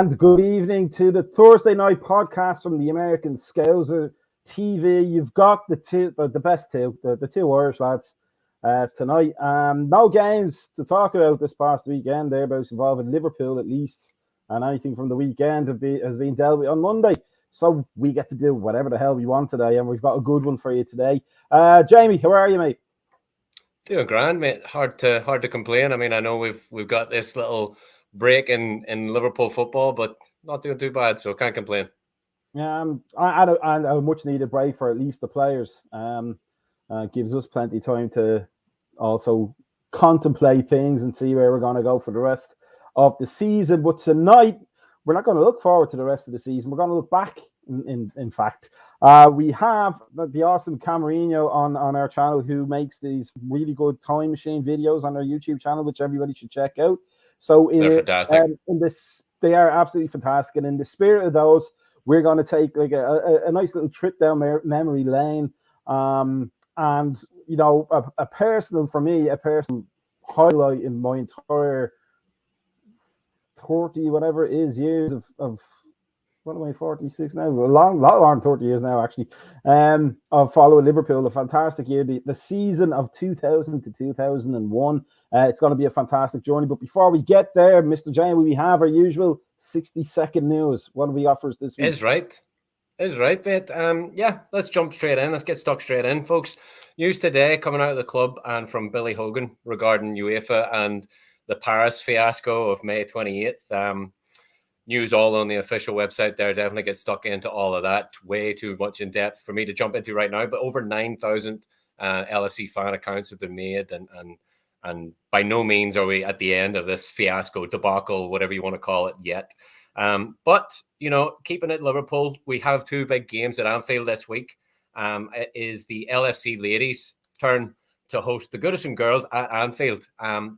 And good evening to the Thursday night podcast from the American Scouser TV. You've got the best two, the two Irish lads tonight. No games to talk about this past weekend. They're both involving Liverpool at least, and anything from the weekend has been dealt with on Monday. So we get to do whatever the hell we want today, and we've got a good one for you today. Jamie, how are you, mate? Doing grand, mate. Hard to complain. I mean, I know we've got this little break in Liverpool football, but not doing too bad, so can't complain. I a much needed break for at least the players. Gives us plenty of time to also contemplate things and see where we're going to go for the rest of the season. But tonight, we're not going to look forward to the rest of the season. We're going to look back. In fact, we have the awesome Camarino on our channel, who makes these really good time machine videos on our YouTube channel, which everybody should check out. So they're fantastic. They are absolutely fantastic. And in the spirit of those, we're going to take like a nice little trip down memory lane. And you know, a personal highlight in my entire 30 whatever it is years of what am I, 46 now? A long 30 years now, actually, of following Liverpool. A fantastic year, the season of 2000 to 2001. It's going to be a fantastic journey. But before we get there, Mr. Jamie, we have our usual 60-second news. What do we offer us this week? Is right, mate. Yeah, let's jump straight in. Let's get stuck straight in, folks. News today coming out of the club and from Billy Hogan regarding UEFA and the Paris fiasco of May 28th. News all on the official website there. Definitely get stuck into all of that. Way too much in depth for me to jump into right now. But over 9,000 LFC fan accounts have been made, and by no means are we at the end of this fiasco, debacle, whatever you want to call it, yet. But you know, keeping it Liverpool, we have two big games at Anfield this week. It is the LFC ladies' turn to host the Goodison girls at Anfield.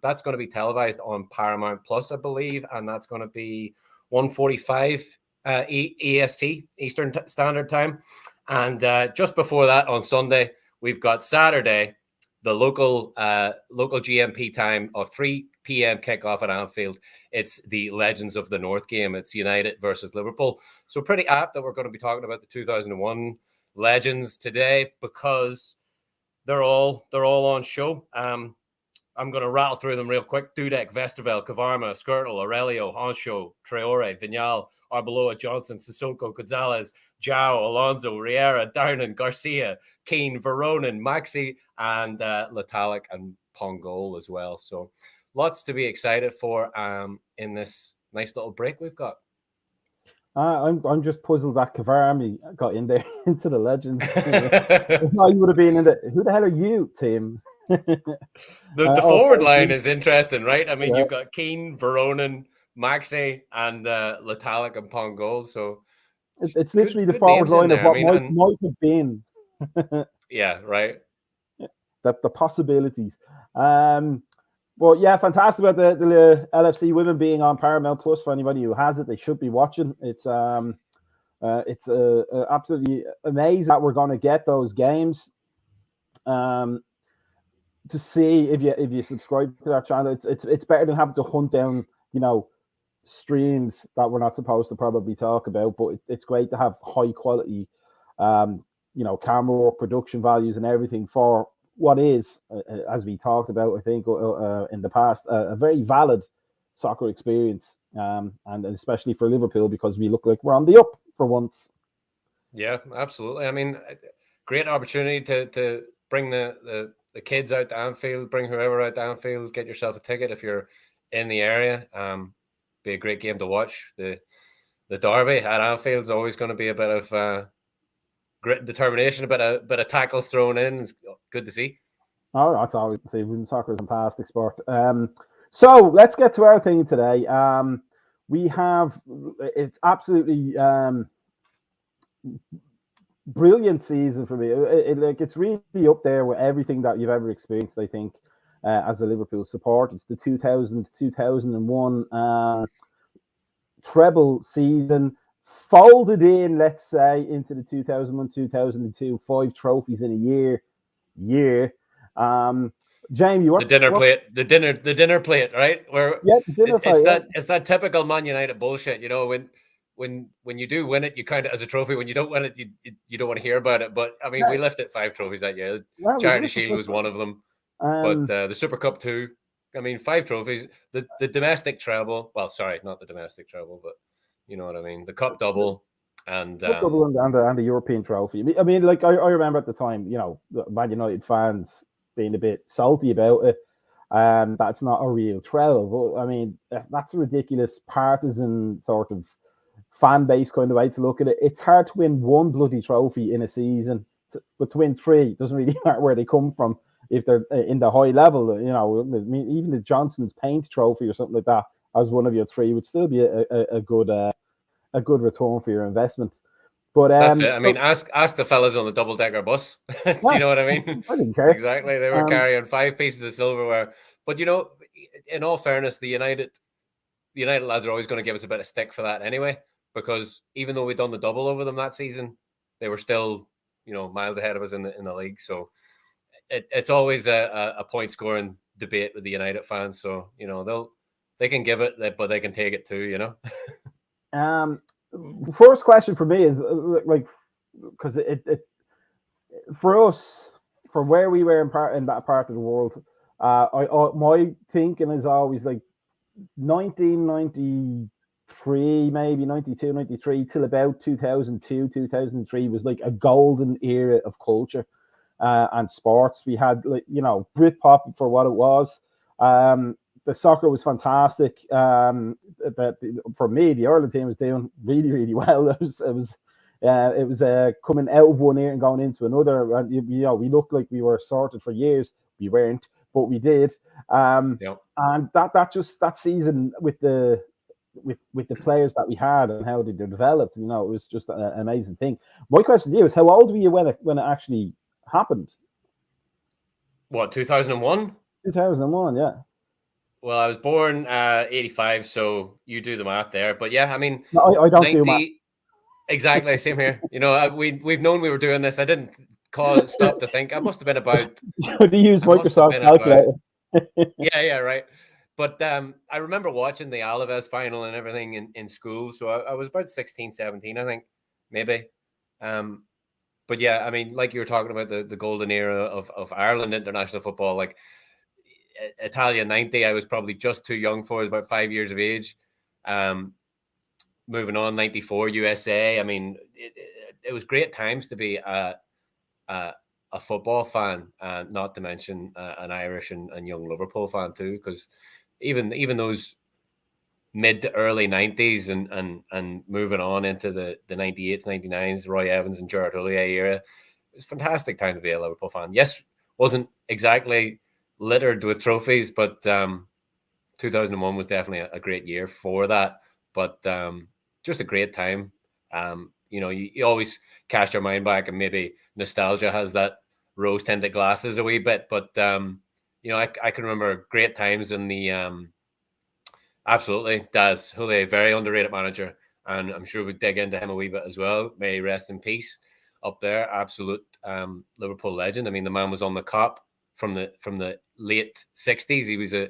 That's going to be televised on Paramount Plus, I believe, and that's going to be 1:45 EST, Eastern Standard Time. And just before that, on Sunday, we've got Saturday, the local GMP time of 3 p.m. kickoff at Anfield. It's the Legends of the North game. It's United versus Liverpool. So pretty apt that we're going to be talking about the 2001 Legends today, because they're all on show. I'm going to rattle through them real quick. Dudek, Vesterveld, Kavarma, Skirtle, Aurelio, Honcho, Traore, Vignal, Arbeloa, Johnson, Sissoko, Gonzalez, João, Alonso, Riera, Darnan, Garcia, Keane, Veronin, Maxi, and Latalik and Pongol as well. So lots to be excited for in this nice little break we've got. I'm just puzzled that Kavarmi got in there into the Legends. No, you would have been in the. Who the hell are you, Tim? The forward line is interesting, right? I mean, You've got Keane, Veronin, Maxi, and Latalik and Pongol. So it's literally the forward line of what might have been. Yeah, right. The possibilities. Well, yeah, fantastic about the LFC women being on Paramount Plus. For anybody who has it, they should be watching. It's absolutely amazing that we're going to get those games. To see if you subscribe to that channel, it's better than having to hunt down, you know, streams that we're not supposed to probably talk about. But it's great to have high quality, you know, camera work, production values, and everything for what is, as we talked about, I think in the past, a very valid soccer experience, and especially for Liverpool, because we look like we're on the up for once. Yeah, absolutely. I mean, great opportunity to bring the kids out to Anfield, bring whoever out to Anfield, get yourself a ticket if you're in the area. Be a great game to watch. The derby at Anfield is always going to be a bit of grit and determination, a bit of tackles thrown in. It's good to see. Oh, that's always to see. Women's soccer is a fantastic sport. So let's get to our thing today. We have it's absolutely brilliant season for me. It's really up there with everything that you've ever experienced, I think, as a Liverpool support. It's the 2000-2001 treble season, folded in, let's say, into the 2001-2002, 5 trophies in a year. Jamie, the dinner plate, right? Where the dinner plate. It's that typical Man United bullshit, you know, when you do win it, you count it as a trophy. When you don't win it, you don't want to hear about it. But I mean, we lifted 5 trophies that year. Well, Charity Shield was one of them, but the Super Cup 2. I mean, 5 trophies. The domestic treble. Well, sorry, not the domestic treble, but you know what I mean. The cup double and the European trophy. I mean, like I remember at the time, you know, Man United fans being a bit salty about it. That's not a real treble. But I mean, that's a ridiculous partisan sort of fan base kind of way to look at it. It's hard to win one bloody trophy in a season, but to win 3 it doesn't really matter where they come from. If they're in the high level, you know, I mean, even the Johnson's Paint Trophy or something like that as one of your 3 would still be a good return for your investment. But that's it. I mean, ask the fellas on the double-decker bus. Do you know what I mean? I didn't care. Exactly. They were carrying 5 pieces of silverware. But you know, in all fairness, the United lads are always going to give us a bit of stick for that anyway, because even though we'd done the double over them that season, they were still, you know, miles ahead of us in the league. So it's always a point scoring debate with the United fans. So, you know, they can give it, but they can take it too, you know. First question for me is like, because it for us, for where we were in that part of the world, my thinking is always like 1993, maybe 92, 93 till about 2002, 2003 was like a golden era of culture and sports. We had, like, you know, Britpop for what it was. The soccer was fantastic. But for me, the Ireland team was doing really, really well. It was coming out of one ear and going into another. And you know, we looked like we were sorted for years. We weren't, but we did. And that season with the players that we had and how they developed, you know, it was just an amazing thing. My question to you is, how old were you when it actually happened? What, 2001? 2001, yeah. Well, I was born 85, so you do the math there. But yeah, I mean, no, I don't do math. Exactly, same here. You know, we've known we were doing this. I didn't stop to think. I must have been about. You use Microsoft Calculator. Yeah, right. But I remember watching the Alaves final and everything in school. So I was about 16, 17, I think, maybe. But yeah, I mean, like you were talking about the golden era of Ireland international football, like Italia 90, I was probably just too young for. I was about 5 years of age. Moving on, 94 USA. I mean, it was great times to be a football fan, not to mention an Irish and young Liverpool fan too, because even those mid to early 90s and moving on into the 98s, 99s, Roy Evans and Gerard Houllier era, it was a fantastic time to be a Liverpool fan. Yes, wasn't exactly littered with trophies, but 2001 was definitely a great year for that. But just a great time. You know, you always cast your mind back, and maybe nostalgia has that rose-tinted glasses a wee bit. But you know, I can remember great times in the absolutely Daz Houllier, very underrated manager, and I'm sure we'd dig into him a wee bit as well. May he rest in peace up there. Absolute Liverpool legend. I mean, the man was on the cop from the late 60s. He was a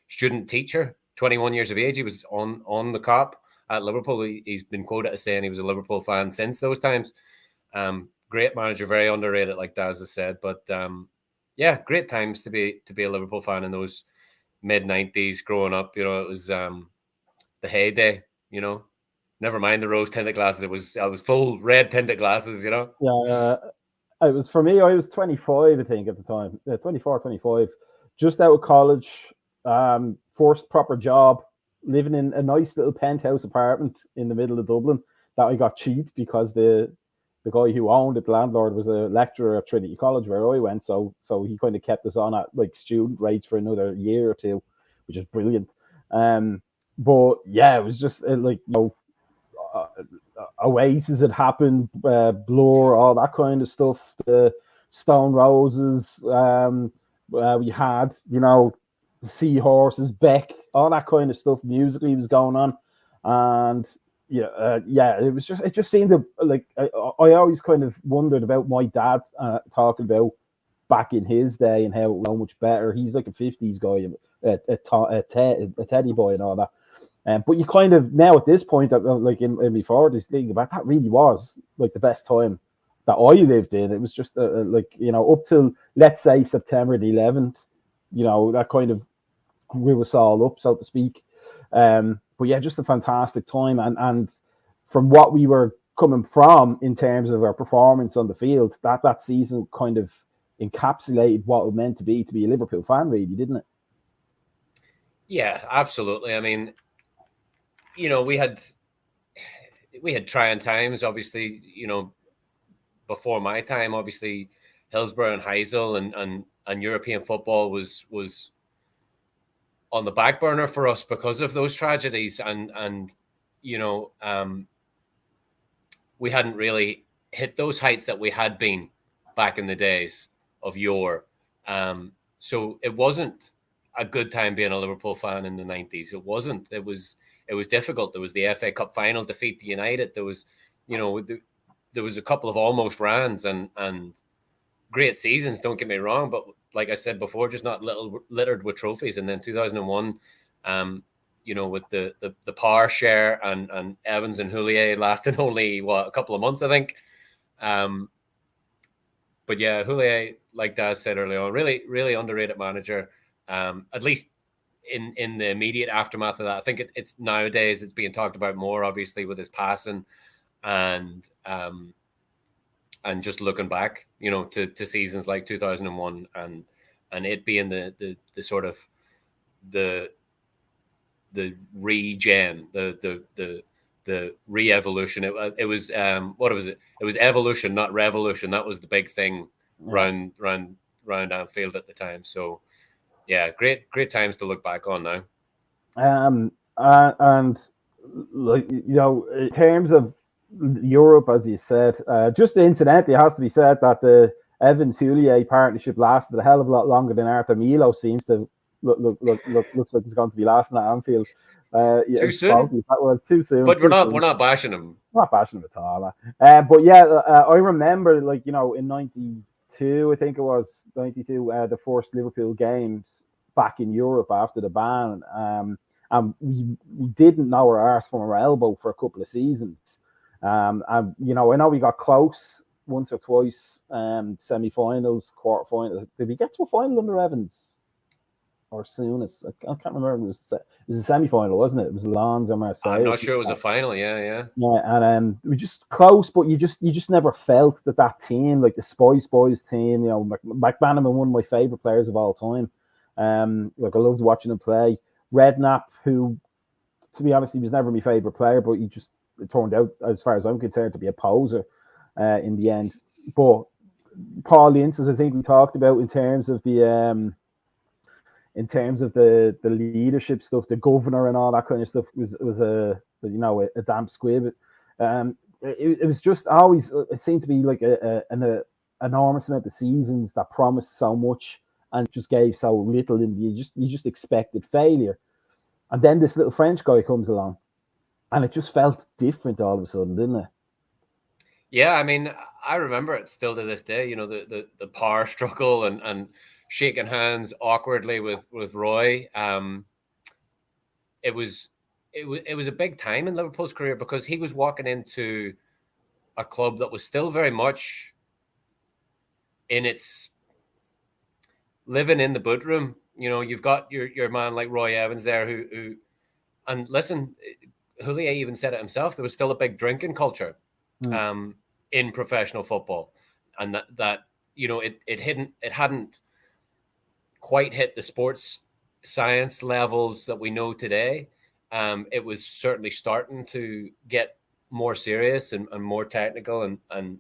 student teacher, 21 years of age. He was on the cop at Liverpool. He's been quoted as saying he was a Liverpool fan since those times. Great manager, very underrated, like Daz has said. But yeah, great times to be a Liverpool fan in those mid-90s growing up. You know, it was the heyday, you know. Never mind the rose-tinted glasses. I was full red-tinted glasses, you know. Yeah, it was, for me, I was 25, I think, at the time. 24, 25. Just out of college, first proper job, living in a nice little penthouse apartment in the middle of Dublin that I got cheap because the guy who owned it, the landlord, was a lecturer at Trinity College where I went. So he kind of kept us on at like student rates for another year or two, which is brilliant. But yeah, it was just like, you know, Oasis had happened, Blur, all that kind of stuff. The Stone Roses, we had, you know, the Seahorses, Beck, all that kind of stuff musically was going on, and it just seemed to, like, I always kind of wondered about my dad talking about back in his day and how it was so much better. He's like a 50s guy, a Teddy boy and all that. But you kind of now at this point, like in my 40s, thinking about that really was like the best time that I lived in. It was just like, you know, up till let's say September the 11th, you know, that kind of grew us all up, so to speak. But yeah, just a fantastic time, and from what we were coming from in terms of our performance on the field, that season kind of encapsulated what it meant to be a Liverpool fan, really, didn't it? Yeah, absolutely. I mean, you know, we had trying times, obviously, you know, before my time, obviously Hillsborough and Heysel and European football was on the back burner for us because of those tragedies, and you know, we hadn't really hit those heights that we had been back in the days of yore. So it wasn't a good time being a Liverpool fan in the 90s. It wasn't. It was difficult. There was the FA Cup final defeat to United. There was, you know, there was a couple of almost rans and great seasons. Don't get me wrong, but like I said before, just not littered with trophies. And then 2001, you know, with the power share and Evans and Houllier lasting only a couple of months, I think. But yeah, Houllier, like Daz said earlier on, really underrated manager. At least in the immediate aftermath of that, I think it's nowadays it's being talked about more, obviously, with his passing and just looking back, you know, to seasons like 2001 and it being the sort of the regen, the re-evolution. It was what was it? It was evolution, not revolution. That was the big thing round Anfield at the time. So yeah, great times to look back on now. And like, you know, in terms of Europe, as you said, just incidentally, it has to be said that the Evans Houllier partnership lasted a hell of a lot longer than Arthur Milo seems to looks like it's going to be lasting at Anfield. Yeah, too soon. That was too soon. But we're not bashing him. Not bashing him at all. But yeah, I remember, like, you know, in '92, I think it was '92, the first Liverpool games back in Europe after the ban. And we didn't know our arse from our elbow for a couple of seasons. And you know, I know we got close once or twice, semi-finals, quarter-finals. Did we get to a final under Evans? Or Souness? I can't remember. It was a semi-final, wasn't it? It was Lens or Marseille. I'm not sure it was a final. Yeah. Yeah, and we just close, but you just never felt that team, like the Spice Boys team. You know, McManaman, one of my favorite players of all time. Like, I loved watching him play. Redknapp, who, to be honest, he was never my favorite player, but it turned out, as far as I'm concerned, to be a poser in the end. But Paul Ince, as I think we talked about, in terms of the leadership stuff, the governor and all that kind of stuff, was a damp squib. It was just always, it seemed to be like an enormous amount of seasons that promised so much and just gave so little, and you just expected failure. And then this little French guy comes along, and it just felt different all of a sudden, didn't it? Yeah, I mean, I remember it still to this day. You know, the power struggle and shaking hands awkwardly with Roy. It was a big time in Liverpool's career because he was walking into a club that was still very much in its living in the boot room. You know, you've got your man like Roy Evans there who and listen, Houllier even said it himself, there was still a big drinking culture in professional football, and that you know, it hadn't quite hit the sports science levels that we know today. It was certainly starting to get more serious and more technical and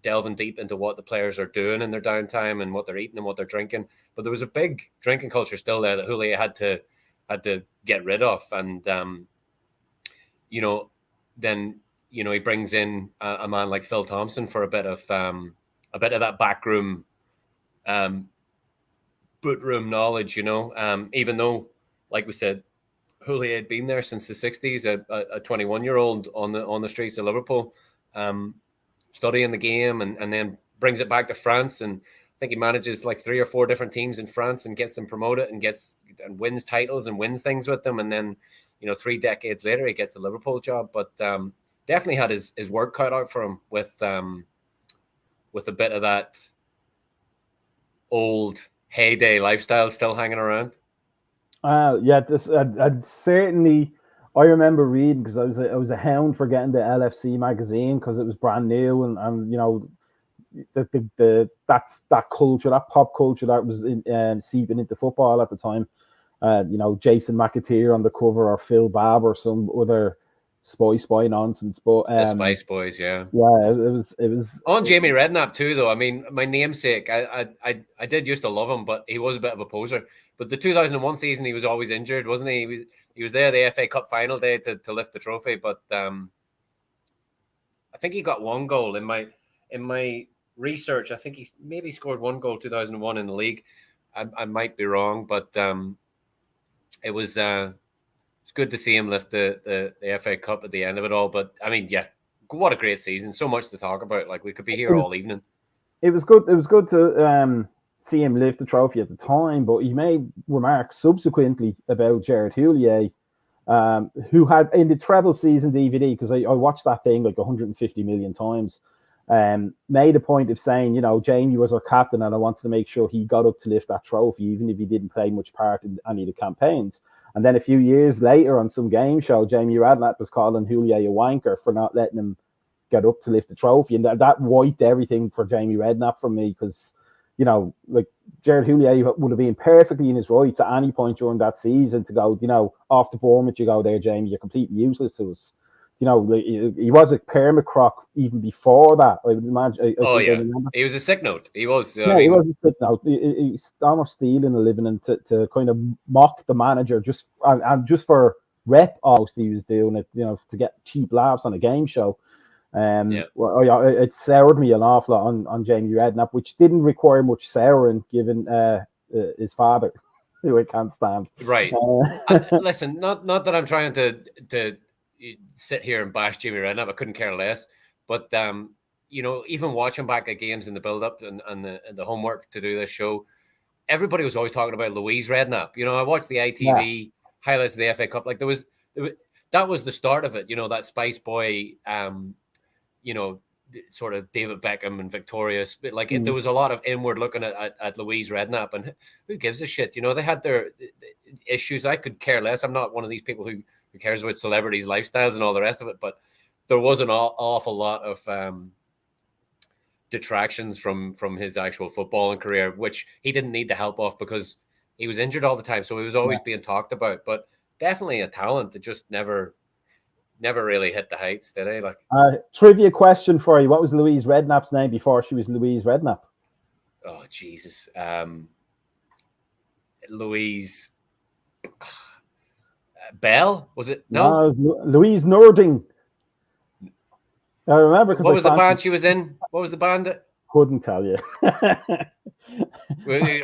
delving deep into what the players are doing in their downtime and what they're eating and what they're drinking. But there was a big drinking culture still there that Houllier had to get rid of. And you know, then you know, he brings in a man like Phil Thompson for a bit of that backroom boot room knowledge, you know, even though, like we said, Houllier had been there since the 60s, a 21-year-old on the streets of Liverpool, studying the game and then brings it back to France. And I think he manages like 3 or 4 different teams in France and gets them promoted and wins titles and wins things with them. And then, 3 decades later, he gets the Liverpool job. But definitely had his work cut out for him with a bit of that old heyday lifestyle still hanging around. I'd certainly. I remember reading, because I was a hound for getting the LFC magazine because it was brand new, and that culture, that pop culture that was seeping into football at the time. Jason McAteer on the cover, or Phil Babb, or some other spy nonsense. But the Spice Boys, yeah, it was on Jamie Redknapp too, though. I mean, my namesake, I did used to love him, but he was a bit of a poser. But the 2001 season, he was always injured, wasn't he? He was there the FA Cup final day to lift the trophy, but I think he got 1 goal in my research. I think he maybe scored 1 goal 2001 in the league. I might be wrong, but it was it's good to see him lift the FA Cup at the end of it all. But I mean, yeah, what a great season! So much to talk about. Like, we could be here all evening. It was good. It was good to see him lift the trophy at the time, but he made remarks subsequently about Gerard Houllier, who had, in the treble season DVD, because I watched that thing like 150 million times, made a point of saying, Jamie was our captain, and I wanted to make sure he got up to lift that trophy, even if he didn't play much part in any of the campaigns. And then a few years later, on some game show, Jamie Redknapp was calling Houllier a wanker for not letting him get up to lift the trophy, and that wiped everything for Jamie Redknapp from me, because like Gerard Houllier would have been perfectly in his rights at any point during that season to go, off the Bournemouth you go there, Jamie, you're completely useless to us. He was a permacroc even before that. I would imagine. He was a sick note. He was. He was a sick note. He's almost stealing a living, and to kind of mock the manager just for rep, almost he was doing it, to get cheap laughs on a game show. It soured me an awful lot on Jamie Redknapp, which didn't require much souring given his father, who I can't stand. Right. Listen, not that I'm trying to sit here and bash Jamie Redknapp. I couldn't care less. But even watching back at games in the build-up and the homework to do this show, everybody was always talking about Louise Redknapp. I watched the ITV highlights of the FA Cup. Like that was the start of it. That Spice Boy. Sort of David Beckham and Victorious, but there was a lot of inward looking at Louise Redknapp, and who gives a shit? They had their issues. I could care less. I'm not one of these people who cares about celebrities' lifestyles and all the rest of it, but there was an awful lot of detractions from his actual footballing career, which he didn't need the help of because he was injured all the time, so he was always being talked about. But definitely a talent that just never really hit the heights, did he? Trivia question for you: what was Louise Redknapp's name before she was Louise Redknapp? Oh Jesus, Louise Bell, was it? No, it was Louise Nording. I remember. What was the band she was in? What was the band? Couldn't tell you.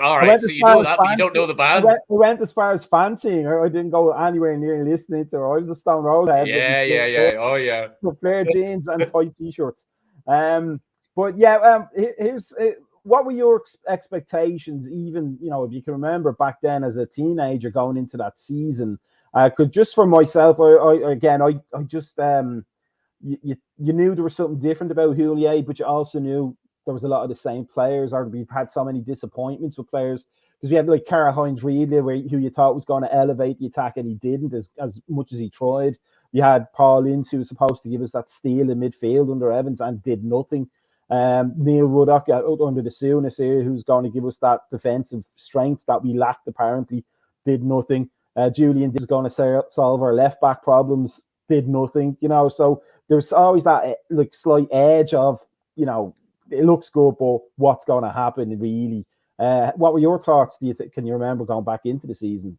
All right, so you know that, but you don't know the band. I went as far as fancying her. I didn't go anywhere near listening to her. I was a Stone Road head. Yeah. Oh, yeah. With flare jeans and tight t-shirts. Here's what were your expectations? Even if you can remember back then as a teenager going into that season. Because just for myself, I just you knew there was something different about Houllier, but you also knew there was a lot of the same players, or we've had so many disappointments with players, because we had like Karl-Heinz Riedle, who you thought was going to elevate the attack, and he didn't as much as he tried. You had Paul Ince, who was supposed to give us that steal in midfield under Evans, and did nothing. Neil Ruddock under the Souness here, who's going to give us that defensive strength that we lacked apparently, did nothing. Julian was going to solve our left back problems, did nothing. So there's always that slight edge of it looks good, but what's going to happen really? What were your thoughts? Do you can you remember going back into the season?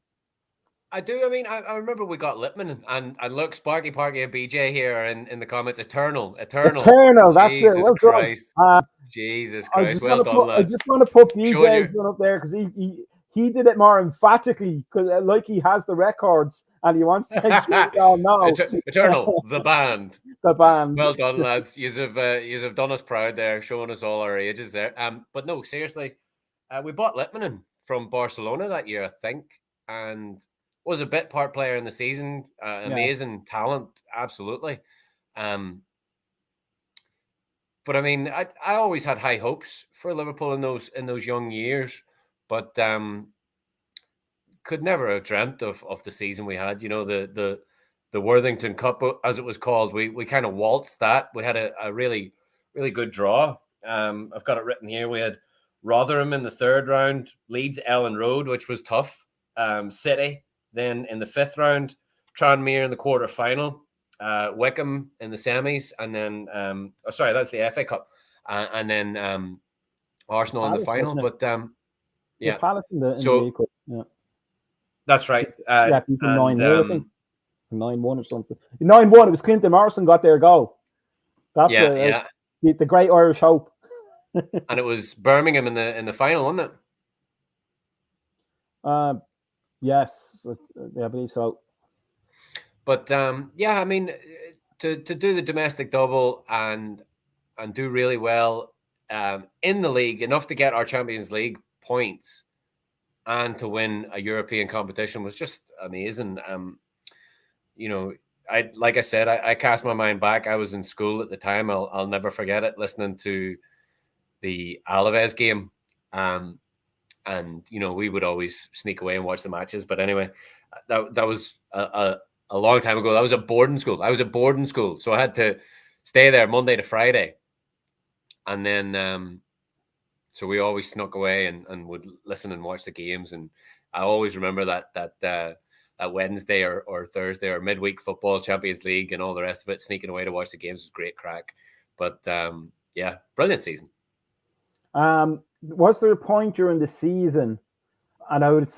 I do. I mean, I remember we got Lippmann and look, Sparky Parky and BJ here in the comments. Eternal. That's it. Jesus Christ. Jesus Christ. Well done, lads. I just want to put BJ's one up there because he did it more emphatically, because he has the records and he wants to make sure no. Eternal, the band. The band. Well done, lads. You've done us proud there, showing us all our ages there. But no, seriously, We bought Litmanen from Barcelona that year, I think, and was a bit part player in the season. Amazing talent, absolutely. But I mean, I always had high hopes for Liverpool in those young years, but could never have dreamt of the season we had. You know, the Worthington Cup, as it was called. We kind of waltzed that. We had a really good draw. I've got it written here. We had Rotherham in the third round, Leeds Ellen Road, which was tough. City then in the fifth round, Tranmere in the quarter final, Wickham in the semis, and then that's the FA Cup, and then Arsenal in the final. But yeah, Palace in the League Cup. Yeah, that's right. Yeah, 9-0, I think. 9-1 or something. 9-1. It was Clinton Morrison got their goal. That's the great Irish hope. And it was Birmingham in the final, wasn't it? Yes, I believe so. But I mean, to do the domestic double and do really well in the league, enough to get our Champions League points and to win a European competition was just amazing. You know, I said, I cast my mind back. I was in school at the time. I'll never forget it, listening to the Alaves game. And, you know, we would always sneak away and watch the matches. But anyway, that was a long time ago. That was a boarding school. I was at boarding school. So I had to stay there Monday to Friday. And then, so we always snuck away and would listen and watch the games. And I always remember that Wednesday or Thursday or midweek football, Champions League and all the rest of it, sneaking away to watch the games was great crack. But brilliant season. Was there a point during the season, and I would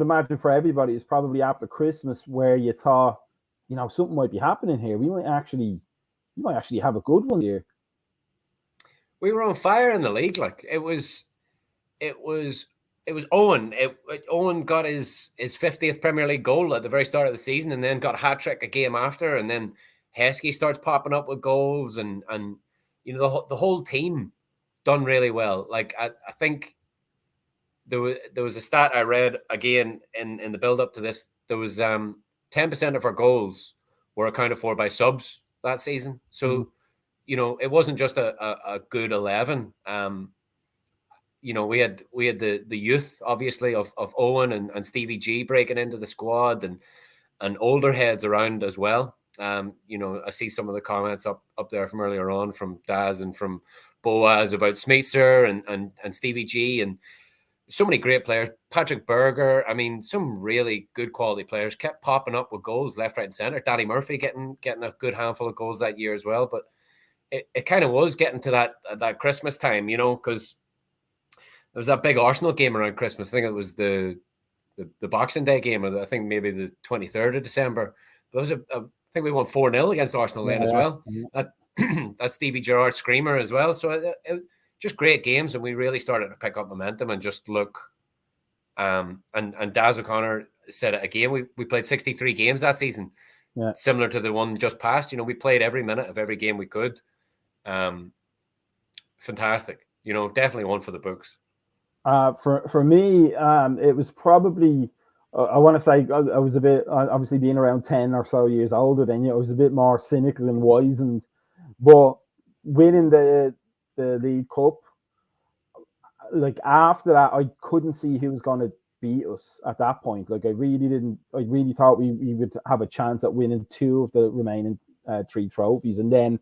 imagine for everybody, it's probably after Christmas, where you thought, you know, something might be happening here. We might actually have a good one here. We were on fire in the league. Like it was Owen. Owen got his 50th Premier League goal at the very start of the season, and then got a hat trick a game after, and then Heskey starts popping up with goals, and you know the whole team done really well. Like I think there was a stat I read again in the build up to this. There was 10% of our goals were accounted for by subs that season. So you know, it wasn't just a good 11. You know, we had the youth obviously of Owen and Stevie G breaking into the squad, and older heads around as well. You know, I see some of the comments up there from earlier on from Daz and from Boaz about Smeetser and Stevie G, and so many great players. Patrick Berger, I mean, some really good quality players kept popping up with goals left, right, and center. Danny Murphy getting a good handful of goals that year as well. But it kind of was getting to that Christmas time, you know, because there was that big Arsenal game around Christmas. I think it was the Boxing Day game, or I think maybe the 23rd of December. But it was I think we won 4-0 against Arsenal then as well. Yeah. That's Stevie Gerrard screamer as well. So it just great games, and we really started to pick up momentum and just look. And Daz O'Connor said it again. We played 63 games that season, similar to the one just passed. You know, we played every minute of every game we could. Fantastic. You know, definitely one for the books. For me, it was probably. I want to say I was a bit, obviously being around 10 or so years older than you, I was a bit more cynical and wizened. But winning the League Cup, like after that, I couldn't see who was going to beat us at that point. Like I really thought we would have a chance at winning 2 of the remaining 3 trophies, and then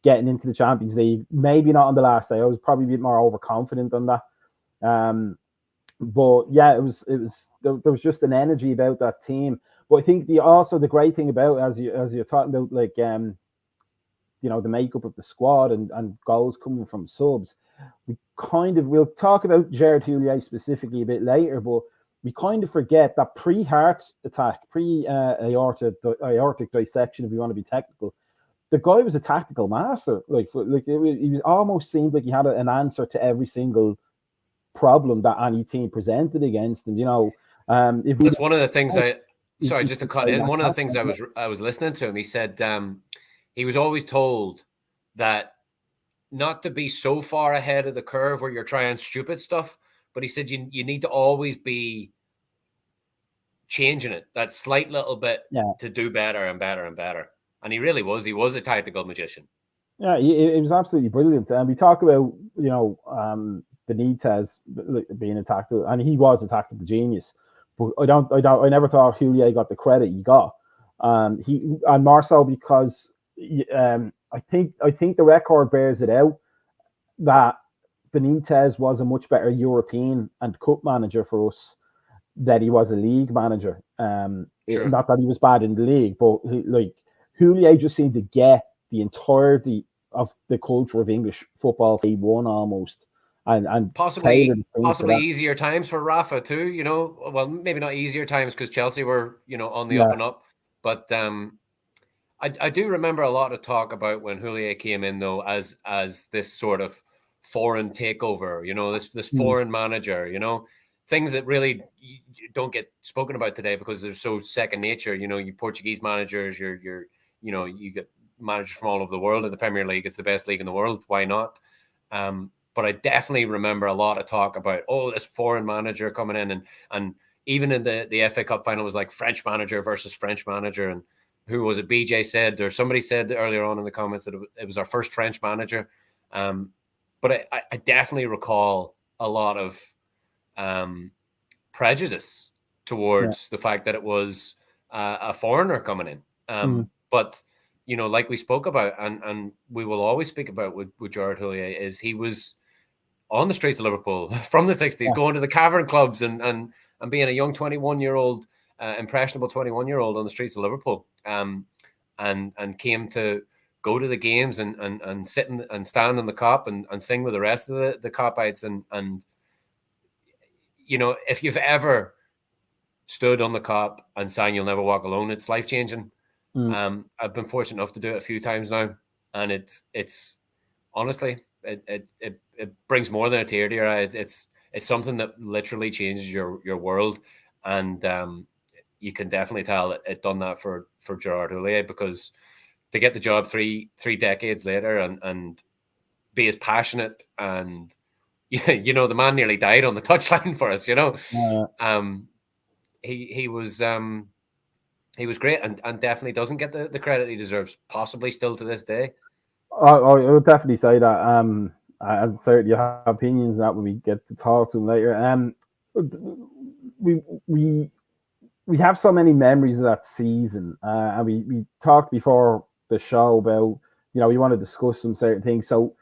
getting into the Champions League. Maybe not on the last day. I was probably a bit more overconfident on that. But yeah, it was there was just an energy about that team. But I think the great thing about, as you're talking about, like you know, the makeup of the squad and goals coming from subs, we'll talk about Gerard Houllier specifically a bit later, but we kind of forget that pre-heart attack, aortic dissection, if you want to be technical, the guy was a tactical master. He was almost seemed like he had an answer to every single problem that any team presented against him. You know, that's one of the things just to cut in. One of the things I was listening to him. He said he was always told that not to be so far ahead of the curve where you're trying stupid stuff, but he said you need to always be changing it that slight little bit to do better and better and better. And he really was. He was a tactical magician. Yeah, it was absolutely brilliant. And we talk about, Benitez being a tactical, and he was a tactical genius. But I never thought Houllier got the credit he got. And more so because I think the record bears it out that Benitez was a much better European and cup manager for us than he was a league manager. Sure. Not that he was bad in the league, but Houllier just seemed to get the entirety of the culture of English football. He won almost, and possibly easier times for Rafa too. Well, maybe not easier times because Chelsea were on the up and up, but I do remember a lot of talk about when Houllier came in though as this sort of foreign takeover. This foreign manager. Things that really don't get spoken about today because they're so second nature. You Portuguese managers, you get managers from all over the world in the Premier League. It's the best league in the world. Why not? But I definitely remember a lot of talk about, this foreign manager coming in, and even in the FA Cup final was like French manager versus French manager. And who was it? BJ said, or somebody said earlier on in the comments that it was our first French manager. But I definitely recall a lot of prejudice towards the fact that it was a foreigner coming in. But like we spoke about, and we will always speak about with Gerard Houllier, is he was on the streets of Liverpool from the 60s, going to the cavern clubs and being a young 21-year-old, impressionable 21-year-old on the streets of Liverpool, and came to go to the games and sit and stand on the cop and sing with the rest of the copites. And if you've ever stood on the cop and sang "You'll Never Walk Alone," it's life-changing. I've been fortunate enough to do it a few times now, and it's honestly it brings more than a tear to your eye. It's something that literally changes your world, and you can definitely tell it done that for Gerard Houllier, because to get the job three decades later and be as passionate, and the man nearly died on the touchline for us. He was great, and definitely doesn't get the credit he deserves, possibly still to this day. I would definitely say that. And certainly have opinions on that when we get to talk to him later. We have so many memories of that season, and we talked before the show about we want to discuss some certain things. So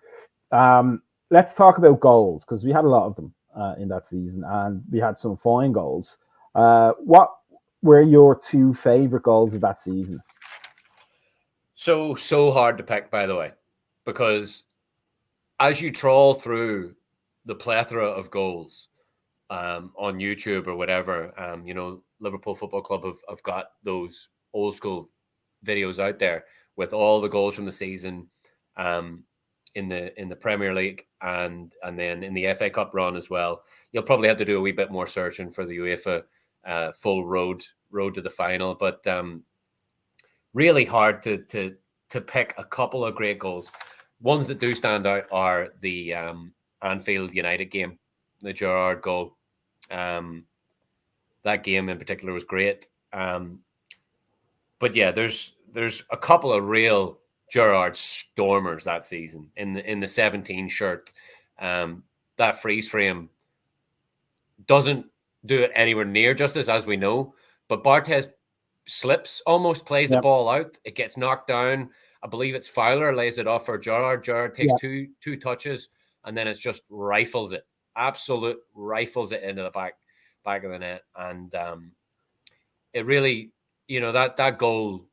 let's talk about goals, because we had a lot of them in that season, and we had some fine goals. What were your two favorite goals of that season? So hard to pick, by the way, because as you trawl through the plethora of goals on YouTube or whatever, Liverpool Football Club have got those old school videos out there with all the goals from the season, in the Premier League and then in the FA Cup run as well. You'll probably have to do a wee bit more searching for the UEFA full road to the final, but really hard to pick a couple of great goals. Ones that do stand out are the Anfield United game, the Gerrard goal. That game in particular was great. But yeah, there's a couple of real Gerrard stormers that season in the 17 shirt. That freeze frame doesn't do it anywhere near justice, as we know, but Barthez slips, almost plays the ball out. It gets knocked down. I believe it's Fowler lays it off for Gerrard. Gerrard takes two touches, and then it's just rifles it. Absolute rifles it into the back of the net. And it really, that goal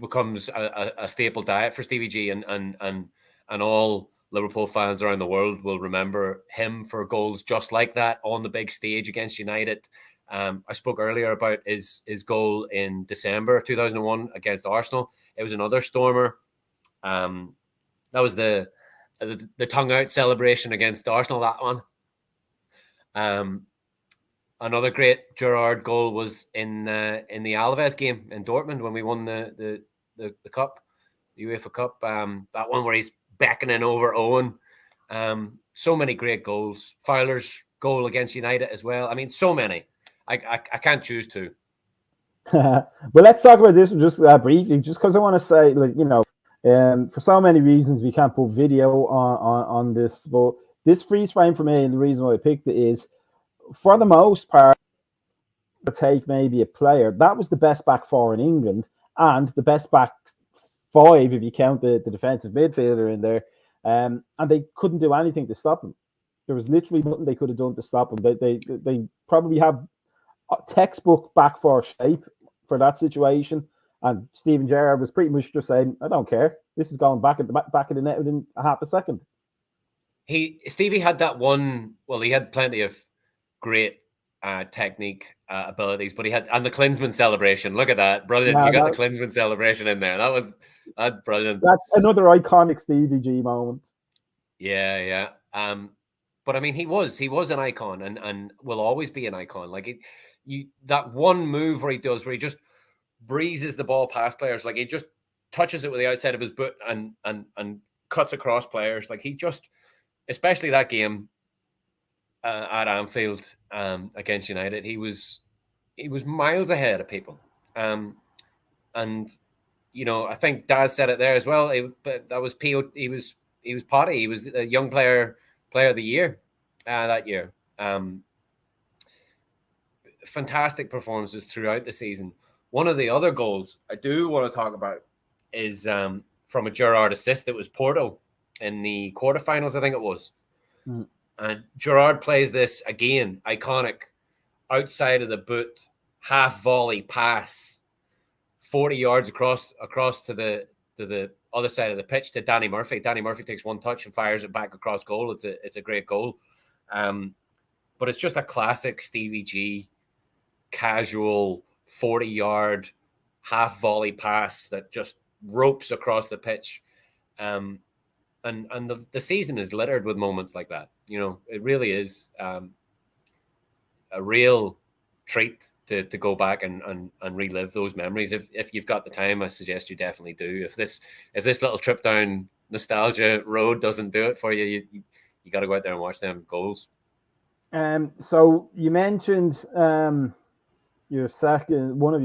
becomes a staple diet for Stevie G, and all Liverpool fans around the world will remember him for goals just like that on the big stage against United. I spoke earlier about his goal in December 2001 against Arsenal. It was another stormer. That was the tongue out celebration against Arsenal, that one. Another great Gerrard goal was in the Alaves game in Dortmund when we won the cup, the UEFA Cup. That one where he's beckoning over Owen. So many great goals. Fowler's goal against United as well. I mean, so many. I can't choose two. But let's talk about this just briefly, just because I want to say, like, for so many reasons we can't put video on this, but this freeze frame for me, and the reason why I picked it is, for the most part, to take maybe a player that was the best back four in England and the best back five if you count the defensive midfielder in there, and they couldn't do anything to stop him. There was literally nothing they could have done to stop him. They probably have a textbook back four shape for that situation. And Steven Gerrard was pretty much just saying, "I don't care. This is going back at the back of the net within a half a second." Stevie had that one. Well, he had plenty of great technique abilities, but he had, and the Klinsmann celebration. Look at that, brilliant! You got the Klinsmann celebration in there. That's brilliant. That's another iconic Stevie G moment. Yeah. But I mean, he was an icon, and will always be an icon. Like that one move where he just breezes the ball past players, like he just touches it with the outside of his boot and cuts across players. Like he just, especially that game at Anfield against United, he was miles ahead of people. And I think Daz said it there as well. But that was PO. He was Potty. He was a young player of the year that year. Fantastic performances throughout the season. One of the other goals I do want to talk about is from a Gerrard assist. It was Porto in the quarterfinals, I think it was. Mm. And Gerrard plays this again, iconic, outside of the boot, half volley pass, 40 yards across to the other side of the pitch to Danny Murphy. Danny Murphy takes one touch and fires it back across goal. It's a great goal. But it's just a classic Stevie G, casual 40-yard half volley pass that just ropes across the pitch. And the season is littered with moments like that. It really is a real treat to go back and relive those memories. If you've got the time, I suggest you definitely do. If this little trip down nostalgia road doesn't do it for you, you got to go out there and watch them goals. So you mentioned one of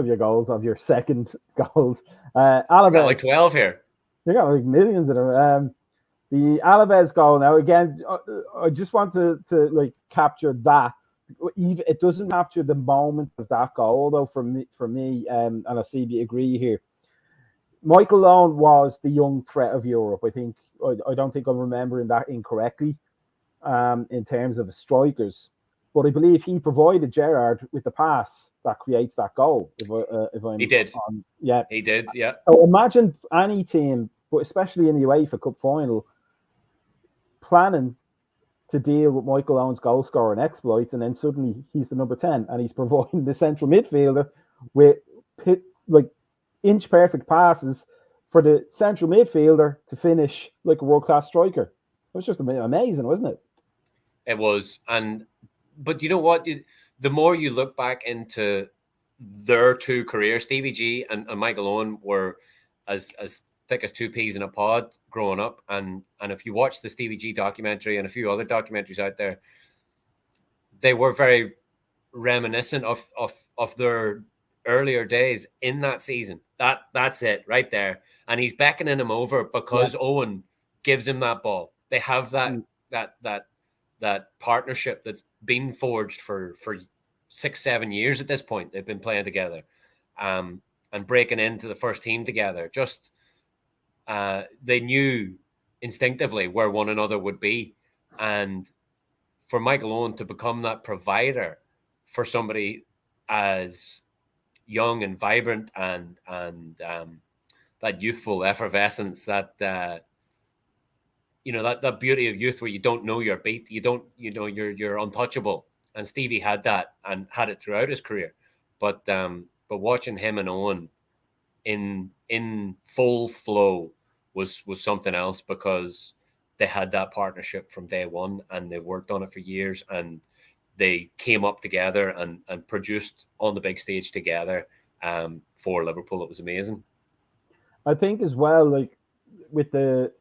your goals of your second goals. Alaves. Got like 12 here. You got like millions of them. The Alaves goal. Now again, I just want to like capture that. Even it doesn't capture the moment of that goal though. For me, and I see you agree here. Michael Owen was the young threat of Europe. I think I don't think I'm remembering that incorrectly. In terms of strikers, but I believe he provided Gerrard with the pass that creates that goal. He did. Yeah, he did. Yeah. So imagine any team, but especially in the UEFA Cup final, planning to deal with Michael Owen's goal scoring exploits, and then suddenly he's the number 10 and he's providing the central midfielder with inch perfect passes for the central midfielder to finish like a world-class striker. It was just amazing, wasn't it? It was. But you know what? The more you look back into their two careers, Stevie G and Michael Owen were as thick as two peas in a pod growing up. And if you watch the Stevie G documentary and a few other documentaries out there, they were very reminiscent of their earlier days in that season. That's it right there. And he's beckoning him over because Owen gives him that ball. They have that partnership that's been forged for 6-7 years at this point. They've been playing together, and breaking into the first team together. Just they knew instinctively where one another would be, and for Michael Owen to become that provider for somebody as young and vibrant and that youthful effervescence, that beauty of youth where you don't know your beat, you're untouchable. And Stevie had that and had it throughout his career. But watching him and Owen in full flow was something else, because they had that partnership from day one and they worked on it for years, and they came up together and produced on the big stage together for Liverpool. It was amazing. I think as well, like with the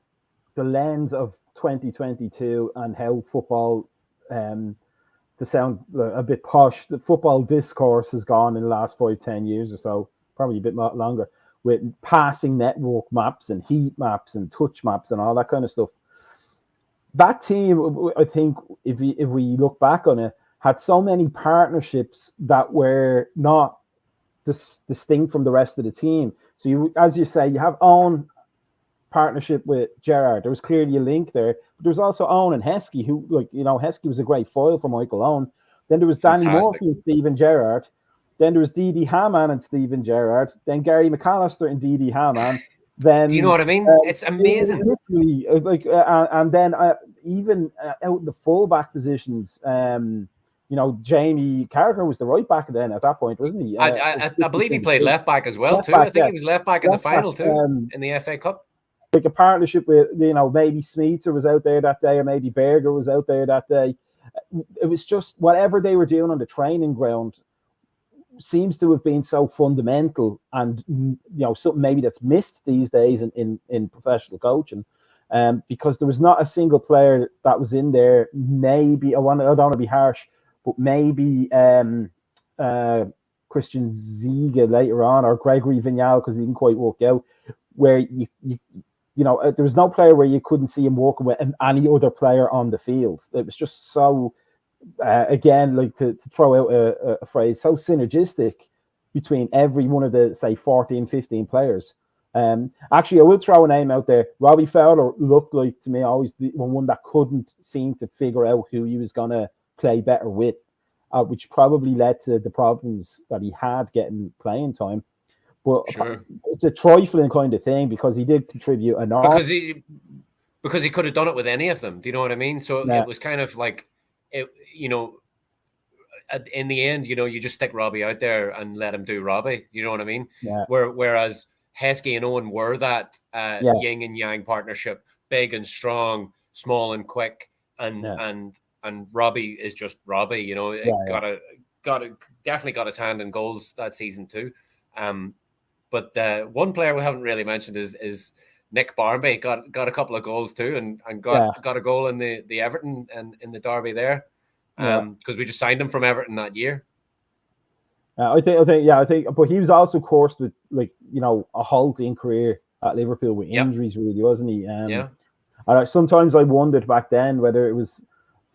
lens of 2022 and how football, to sound a bit posh, the football discourse has gone in the last 5-10 years or so, probably a bit longer, with passing network maps and heat maps and touch maps and all that kind of stuff. That team, I think, if we look back on it, had so many partnerships that were not distinct from the rest of the team. So you, as you say, you have Owen partnership with Gerrard. There was clearly a link there, but there was also Owen and Heskey, who, Heskey was a great foil for Michael Owen. Then there was Danny Murphy and Stephen Gerrard. Then there was Didi Hamann and Stephen Gerrard. Then Gary McAllister and Didi Hamann. Then, do you know what I mean? It's amazing. Literally, and then even out in the fullback positions, Jamie Carragher was the right back then at that point, wasn't he? I believe he played left back as well too. I think he was left back in the final too, in the FA Cup. Like a partnership with, maybe Smeater was out there that day, or maybe Berger was out there that day. It was just whatever they were doing on the training ground seems to have been so fundamental, and something maybe that's missed these days in professional coaching, because there was not a single player that was in there. Maybe I don't want to be harsh, but maybe Christian Ziege later on, or Gregory Vignal, because he didn't quite work out, where there was no player where you couldn't see him working with any other player on the field. It was just so, again, like to throw out a phrase, so synergistic between every one of the, say, 14, 15 players. Actually, I will throw a name out there. Robbie Fowler looked like, to me, always the one that couldn't seem to figure out who he was going to play better with, which probably led to the problems that he had getting playing time. But sure, it's a trifling kind of thing, because he did contribute enough. Because he could have done it with any of them. Do you know what I mean? So It was kind of like, in the end, you just stick Robbie out there and let him do Robbie. You know what I mean? Yeah. Whereas Heskey and Owen were that yin and yang partnership, big and strong, small and quick, and Robbie is just Robbie. Definitely got his hand in goals that season too. But one player we haven't really mentioned is Nick Barmby. Got a couple of goals too, and got a goal in the Everton and in the derby there, because we just signed him from Everton that year. I think, but he was also cursed with a halting career at Liverpool with injuries, really, wasn't he? And sometimes I wondered back then whether it was,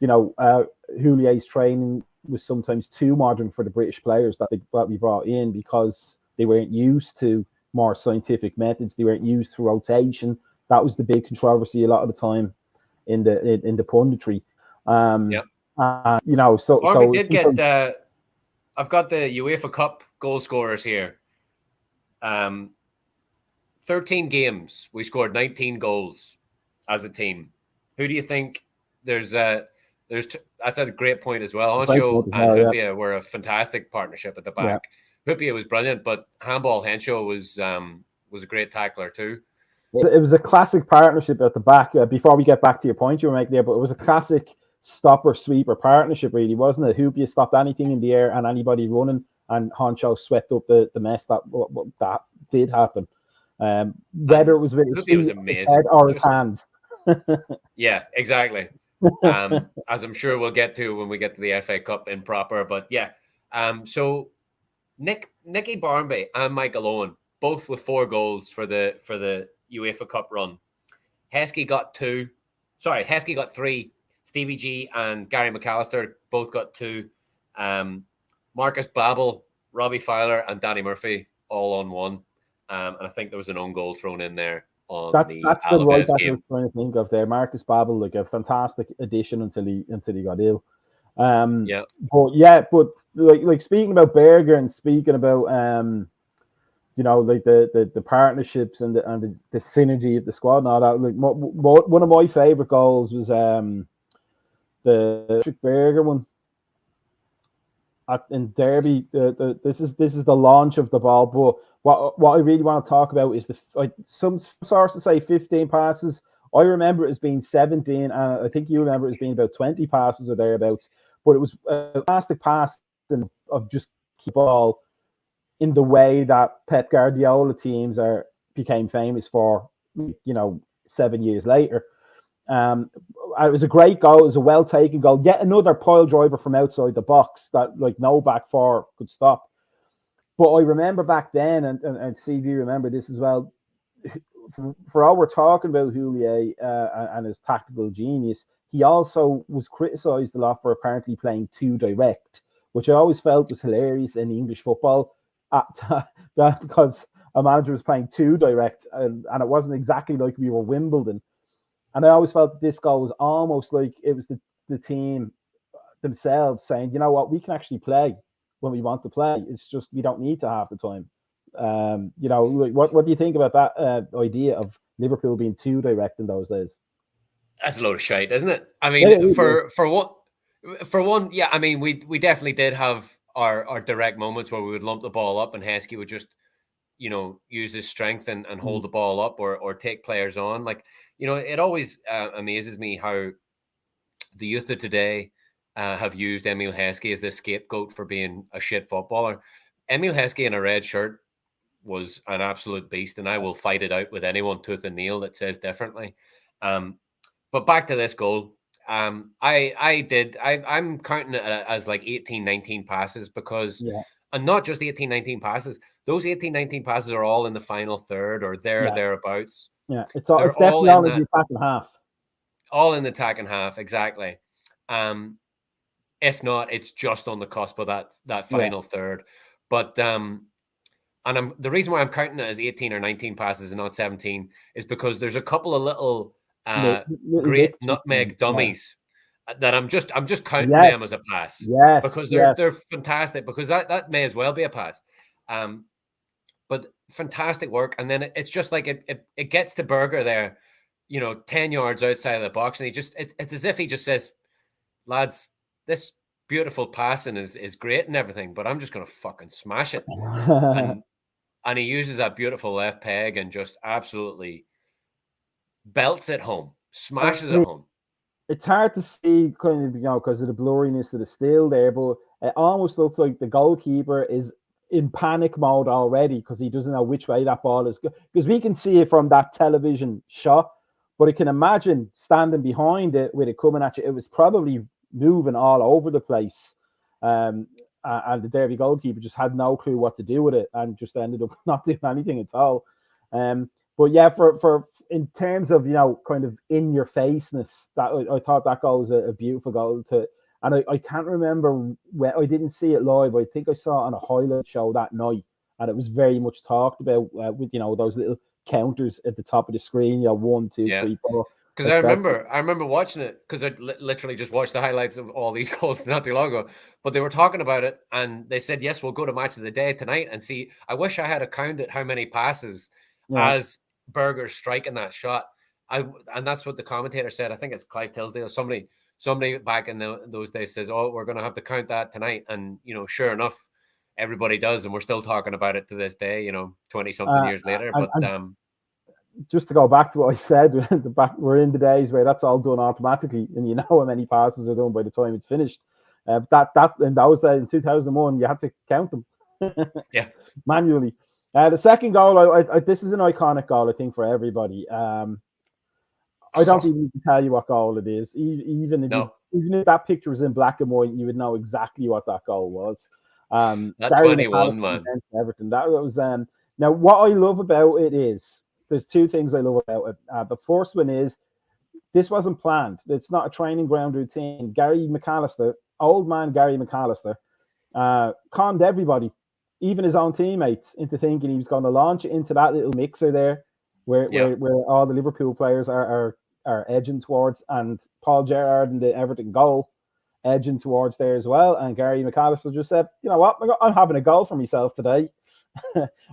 Houlier's training was sometimes too modern for the British players that we brought in, because they weren't used to more scientific methods. They weren't used to rotation. That was the big controversy a lot of the time in the punditry. So did get. I've got the UEFA Cup goal scorers here. 13 games, we scored 19 goals as a team. Who do you think? That's a great point as well. Henshaw and Hupia were a fantastic partnership at the back. Yeah. Hupia was brilliant, but Handball Henshaw was a great tackler too. It was a classic partnership at the back. Before we get back to your point you were making there, but it was a classic stopper sweeper partnership, really, wasn't it? Hupia stopped anything in the air and anybody running, and Henshaw swept up the mess that did happen. Whether it was with his feet, his head, or his hands. Yeah, exactly. As I'm sure we'll get to when we get to the FA Cup in proper, but yeah. So Nicky Barmby and Michael Owen, both with 4 goals for the UEFA Cup run. Heskey got 2. Heskey got 3. Stevie G and Gary McAllister both got 2. Marcus Babbel, Robbie Fowler, and Danny Murphy all on 1. And I think there was an own goal thrown in there on that's the right back I was trying to think of there. Marcus Babbel, like a fantastic addition until he got ill. But like speaking about Berger and speaking about the partnerships and the synergy of the squad and all that. Like one of my favorite goals was the Berger one in Derby. This is the launch of the ball. But what I really want to talk about is some sources say 15 passes. I remember it as being 17, and I think you remember it as being about 20 passes or thereabouts. But it was a fantastic pass of just keep ball in the way that Pep Guardiola teams became famous for, 7 years later. It was a great goal. It was a well taken goal. Yet another pile driver from outside the box that like no back four could stop. But I remember back then, and see if you remember this as well. For all we're talking about Houllier and his tactical genius, he also was criticised a lot for apparently playing too direct, which I always felt was hilarious in English football, because a manager was playing too direct, and it wasn't exactly like we were Wimbledon. And I always felt that this goal was almost like it was the team themselves saying, you know what, we can actually play when we want to play. It's just we don't need to half the time. What do you think about that idea of Liverpool being too direct in those days? That's a load of shite, isn't it? I mean, for one, yeah. I mean, we definitely did have our direct moments where we would lump the ball up and Heskey would just, use his strength and hold the ball up or take players on. Like, it always amazes me how the youth of today have used Emile Heskey as the scapegoat for being a shit footballer. Emile Heskey in a red shirt was an absolute beast, and I will fight it out with anyone tooth and nail that says differently. But back to this goal. I'm counting it as like 18, 19 passes because, and not just 18, 19 passes. Those 18, 19 passes are all in the final third or thereabouts. Yeah, it's definitely all in the attacking half. All in the attacking half, exactly. If not, it's just on the cusp of that final third. But the reason why I'm counting it as 18 or 19 passes and not 17 is because there's a couple of little great nutmeg dummies that I'm just counting them as a pass. Yes, because they're fantastic, because that may as well be a pass. But fantastic work, and then it's just like it gets to Berger there, 10 yards outside of the box, and it's as if he just says, lads, this beautiful passing is great and everything, but I'm just gonna fucking smash it. And he uses that beautiful left peg and just absolutely belts it home, smashes it home. It's hard to see kind of, because of the blurriness of the still there, but it almost looks like the goalkeeper is in panic mode already because he doesn't know which way that ball is going. Because we can see it from that television shot, but I can imagine standing behind it with it coming at you. It was probably moving all over the place. And the Derby goalkeeper just had no clue what to do with it and just ended up not doing anything at all. But yeah, for in terms of, kind of in your faceness, that I thought that goal was a beautiful goal and I can't remember when I didn't see it live. But I think I saw it on a highlight show that night, and it was very much talked about with those little counters at the top of the screen. 1, 2, 3, 4. Because I remember watching it because I literally just watched the highlights of all these goals not too long ago. But they were talking about it, and they said, yes, we'll go to match of the day tonight and see. I wish I had counted how many passes as Berger striking that shot. And that's what the commentator said. I think it's Clive Tilsdale. Somebody back in those days says, oh, we're going to have to count that tonight. And, sure enough, everybody does. And we're still talking about it to this day, 20-something years later. But just to go back to what I said, we're in the days where that's all done automatically, and you know how many passes are done by the time it's finished. That in those days, in 2001, you had to count them manually. The second goal, this is an iconic goal, I think, for everybody. I don't even need to tell you what goal it is. Even if that picture was in black and white, you would know exactly what that goal was. That 21, man. Everton. That was now what I love about it is there's two things I love about it. The first one is this wasn't planned. It's not a training ground routine. Gary McAllister, old man Gary McAllister, conned everybody, even his own teammates, into thinking he was going to launch it into that little mixer there, where all the Liverpool players are edging towards, and Paul Gerrard and the Everton goal edging towards there as well. And Gary McAllister just said, you know what, I'm having a goal for myself today.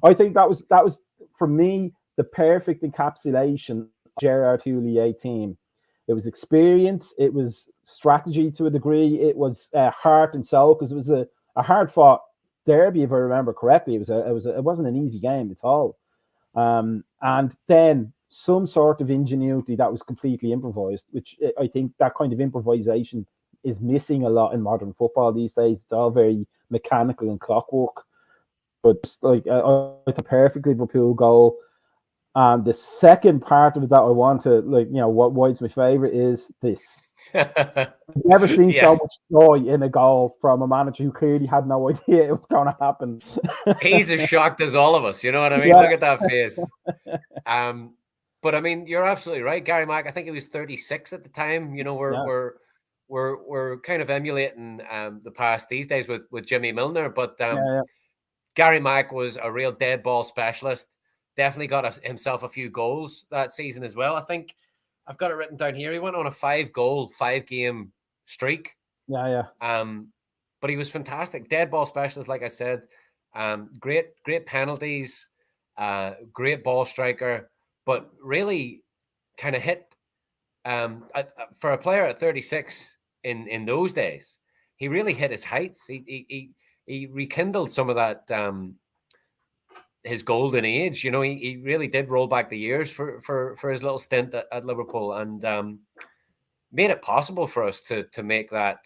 I think that was for me the perfect encapsulation of Gerrard Houllier team. It was experience, it was strategy to a degree, it was heart and soul, because it was a hard fought derby, if I remember correctly. It wasn't an easy game at all. And then some sort of ingenuity that was completely improvised, which I think that kind of improvisation is missing a lot in modern football these days. It's all very mechanical and clockwork. But just like a perfect Liverpool goal. And the second part of it that I want to, like, why it's my favorite is this. I've never seen so much joy in a goal from a manager who clearly had no idea it was going to happen. He's as shocked as all of us. You know what I mean? Yeah. Look at that face. But I mean, you're absolutely right, Gary Mack. I think he was 36 at the time. You know, we're kind of emulating the past these days with Jimmy Milner, but Gary Mack was a real dead ball specialist. Definitely got himself a few goals that season as well. I think I've got it written down here. He went on a 5-game streak. Yeah. But he was fantastic. Dead ball specialist, like I said. Great penalties, great ball striker, but really kind of hit for a player at 36 in those days. He really hit his heights. He rekindled some of that his golden age. You know, he really did roll back the years for his little stint at Liverpool, and made it possible for us to make that,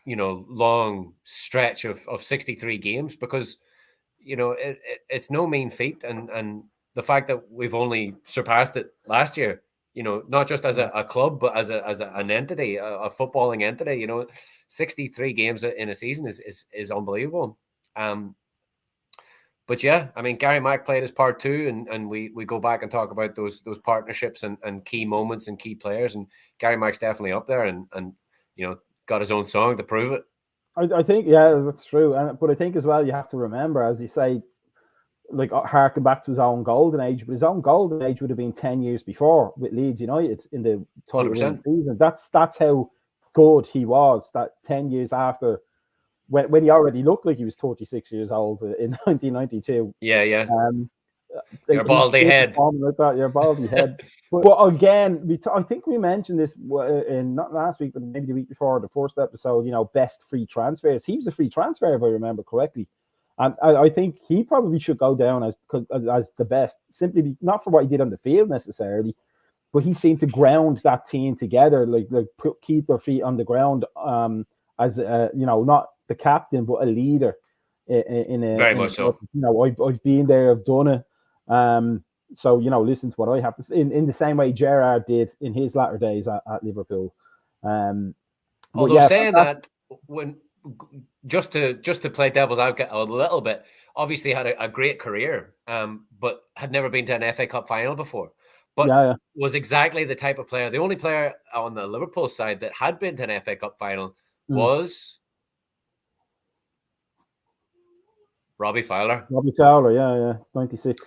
you know, long stretch of 63 games, because, you know, it's no mean feat, and the fact that we've only surpassed it last year, you know, not just as a club, but as an entity, a footballing entity, you know, 63 games in a season is unbelievable. But yeah, I mean, Gary Mack played his part too, and we go back and talk about those partnerships and key moments and key players, and Gary Mack's definitely up there, and you know, got his own song to prove it. I think, yeah, that's true. But I think as well, you have to remember, as you say, like, harken back to his own golden age, but his own golden age would have been 10 years before with Leeds United in the title winning season. That's how good he was. That 10 years after, when he already looked like he was 36 years old in 1992. Yeah. Your baldy head. Like that, your baldy head. But again, I think we mentioned this in not last week, but maybe the week before, the first episode. You know, best free transfers. He was a free transfer, if I remember correctly. And I think he probably should go down as the best, simply not for what he did on the field necessarily, but he seemed to ground that team together, like keep their feet on the ground, as you know, not the captain, but a leader. Very much so. You know, I've been there, I've done it. So, you know, listen to what I have to say. In the same way Gerrard did in his latter days at Liverpool. Although saying that, when just to play devil's advocate a little bit, obviously had a great career, but had never been to an FA Cup final before. But was exactly the type of player. The only player on the Liverpool side that had been to an FA Cup final was Robbie Fowler. Robbie Fowler, yeah, 96.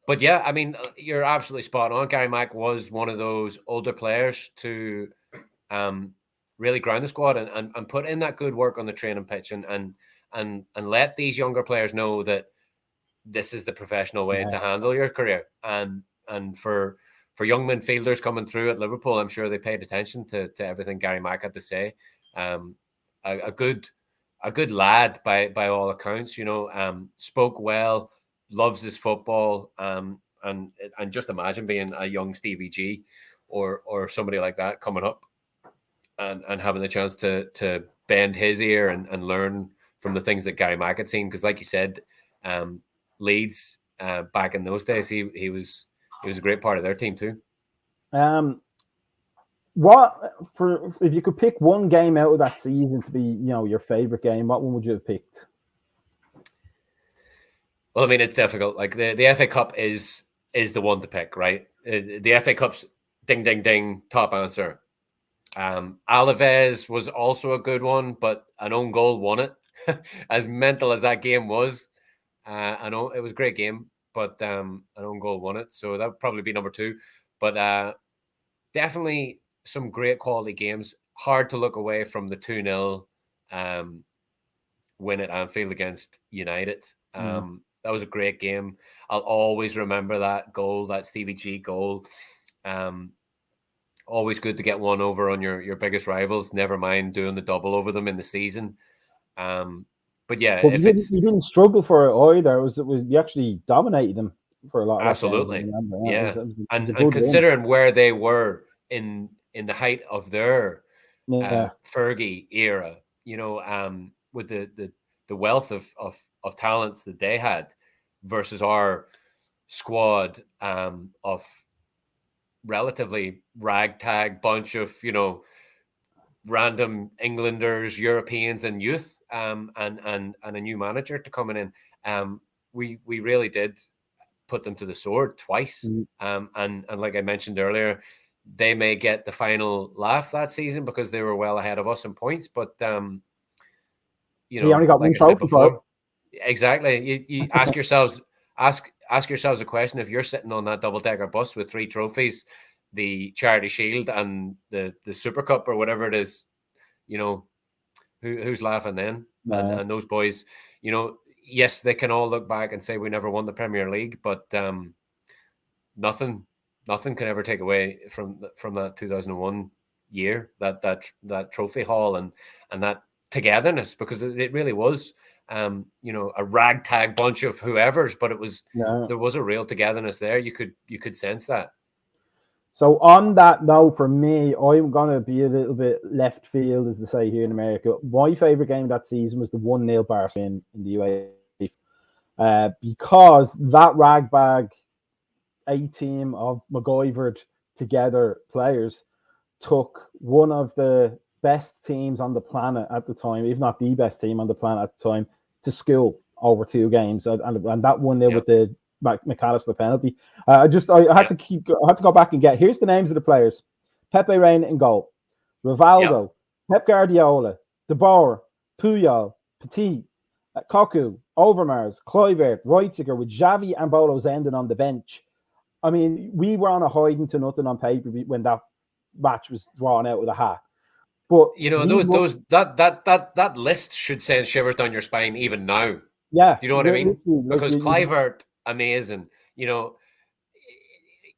But yeah, I mean, you're absolutely spot on. Gary Mack was one of those older players to really ground the squad and put in that good work on the training pitch and let these younger players know that this is the professional way to handle your career. And for young midfielders coming through at Liverpool, I'm sure they paid attention to everything Gary Mack had to say. A good lad by all accounts, you know, spoke well, loves his football, and just imagine being a young Stevie G or somebody like that coming up and having the chance to bend his ear and learn from the things that Gary Mack had seen. Because like you said, Leeds back in those days, he was a great part of their team too. If you could pick one game out of that season to be, you know, your favorite game, what one would you have picked? Well, I mean, it's difficult. Like the FA Cup is the one to pick, right? The FA Cup's ding, ding, ding, top answer. Alaves was also a good one, but an own goal won it. As mental as that game was, I know it was a great game, but an own goal won it. So that would probably be number two. But definitely some great quality games. Hard to look away from the 2-0 win at Anfield against United. That was a great game. I'll always remember that goal, that Stevie G goal. Always good to get one over on your biggest rivals. Never mind doing the double over them in the season. But yeah, but you didn't struggle for it either. It was you actually dominated them for a lot of absolutely. That game. Yeah, it was and considering where they were in the height of their Fergie era, you know, with the wealth of talents that they had versus our squad of relatively ragtag bunch of, random Englanders, Europeans, and youth, and a new manager to coming in. We really did put them to the sword twice. And like I mentioned earlier, they may get the final laugh that season because they were well ahead of us in points. But we only got like one I said trophy for it. before, exactly. You ask yourselves a question: if you're sitting on that double-decker bus with 3 trophies, the Charity Shield and the Super Cup or whatever it is, who's laughing then? And those boys, yes, they can all look back and say we never won the Premier League, but nothing can ever take away from that 2001 year, that trophy haul and that togetherness, because it really was a ragtag bunch of whoever's, but it was there was a real togetherness there. You could sense that. So on that note, for me, I'm going to be a little bit left field, as they say here in America. My favourite game that season was the 1-0 Barcelona in the UEFA, because that ragbag A-team of MacGyvered together players took one of the best teams on the planet at the time, if not the best team on the planet at the time, to school over 2 games. And that 1-0 with the McAllister penalty. I had to go back and get, here's the names of the players: Pepe Reina in goal, Rivaldo, Pep Guardiola, De Boer, Puyol, Petit, Cocu, Overmars, Kluivert, Reutziger, with Xavi and Bolo Zenden on the bench. I mean, we were on a hiding to nothing on paper when that match was drawn out with a hat. But that list should send shivers down your spine even now. Yeah, do you know what I mean? Because Kluivert, amazing.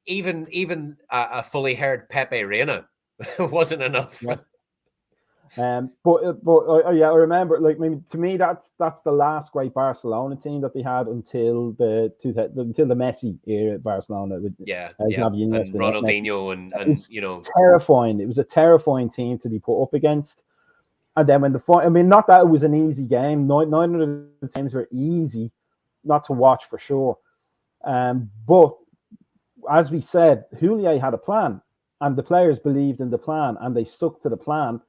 Even a fully haired Pepe Reina wasn't enough. Yeah. But I remember, to me, that's the last great Barcelona team that they had until the Messi era at Barcelona. And Ronaldinho and terrifying. It was a terrifying team to be put up against. And then when not that it was an easy game. None of the teams were easy, not to watch for sure. But as we said, Houllier had a plan, and the players believed in the plan, and they stuck to the plan.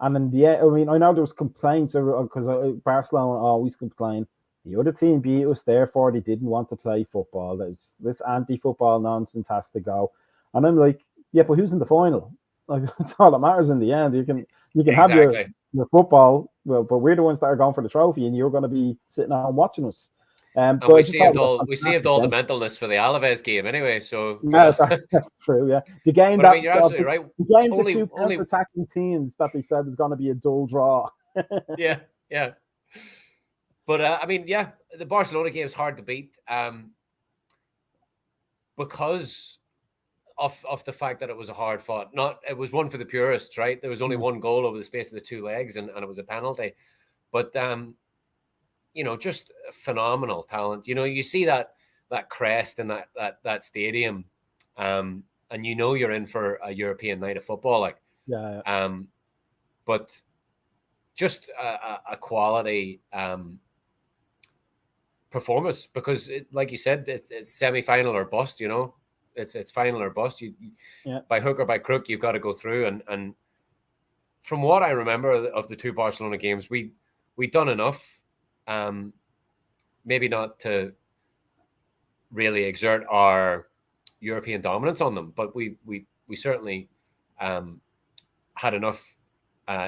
And in the end, I know there was complaints because Barcelona always complain. The other team beat us, therefore they didn't want to play football. This anti-football nonsense has to go. And I'm like, yeah, but who's in the final? Like, that's all that matters in the end. You can have your football, but we're the ones that are going for the trophy, and you're going to be sitting on watching us. And we saved all the mentalness for the Alaves game anyway. So that's true. Yeah, the game but, you're absolutely right. The game the two attacking teams that they said was going to be a dull draw. yeah. But the Barcelona game is hard to beat because of the fact that it was a hard fought. It was one for the purists, right? There was only one goal over the space of the 2 legs, and it was a penalty. But just phenomenal talent. You see that crest in that stadium, and you're in for a European night of football. But just a quality performance, because like you said, it's semi-final or bust. It's final or bust. By hook or by crook, you've got to go through. And from what I remember of the 2 Barcelona games, we done enough. Maybe not to really exert our European dominance on them, but we certainly had enough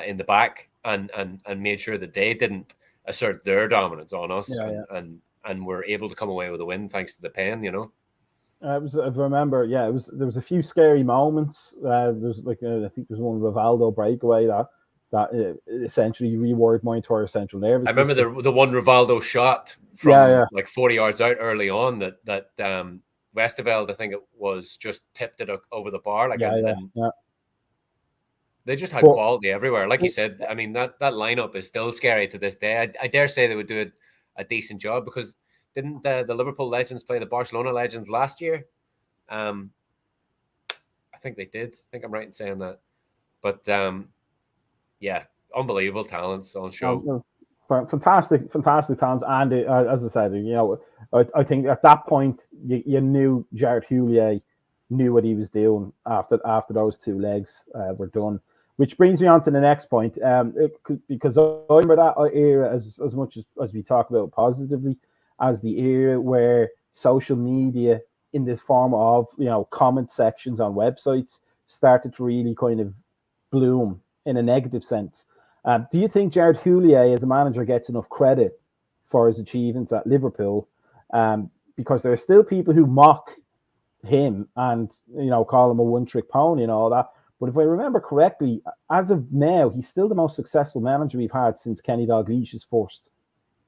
in the back and made sure that they didn't assert their dominance on us, and were able to come away with a win thanks to the pen. I remember, there was a few scary moments. There's I think there's one Rivaldo breakaway that essentially rewired my entire central nervous system. I remember the one Rivaldo shot from like 40 yards out early on that Westerveld, I think it was, just tipped it over the bar. They just had quality everywhere. Like you said, I mean, that lineup is still scary to this day. I dare say they would do a decent job, because didn't the Liverpool legends play the Barcelona legends last year? I think they did. I think I'm right in saying that. But unbelievable talents on show. Fantastic talents, and as I said, I think at that point you knew Jared Houllier knew what he was doing after those two legs were done. Which brings me on to the next point, because I remember that era as much as we talk about positively as the era where social media in this form of comment sections on websites started to really kind of bloom in a negative sense. Do you think Jared Houllier as a manager gets enough credit for his achievements at Liverpool? Because there are still people who mock him and call him a one-trick pony and all that. But if I remember correctly, as of now, he's still the most successful manager we've had since Kenny Dalglish's first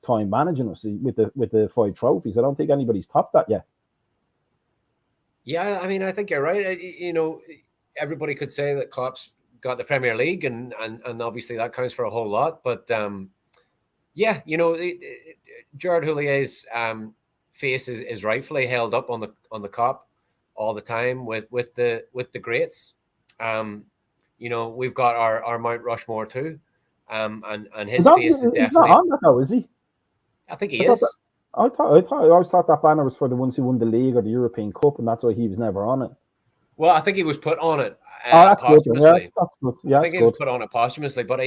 time managing us with the 5 trophies. I don't think anybody's topped that yet. Yeah, I mean, I think you're right. Everybody could say that Klopp's got the Premier League, and obviously that counts for a whole lot. But Jared Houlier's face is rightfully held up on the Kop all the time with the greats. We've got our Mount Rushmore too, and his face is definitely. He's not on that though, is he? I think he is. I always thought that banner was for the ones who won the league or the European Cup, and that's why he was never on it. Well, I think he was put on it. Posthumously. I think he was put on it posthumously, but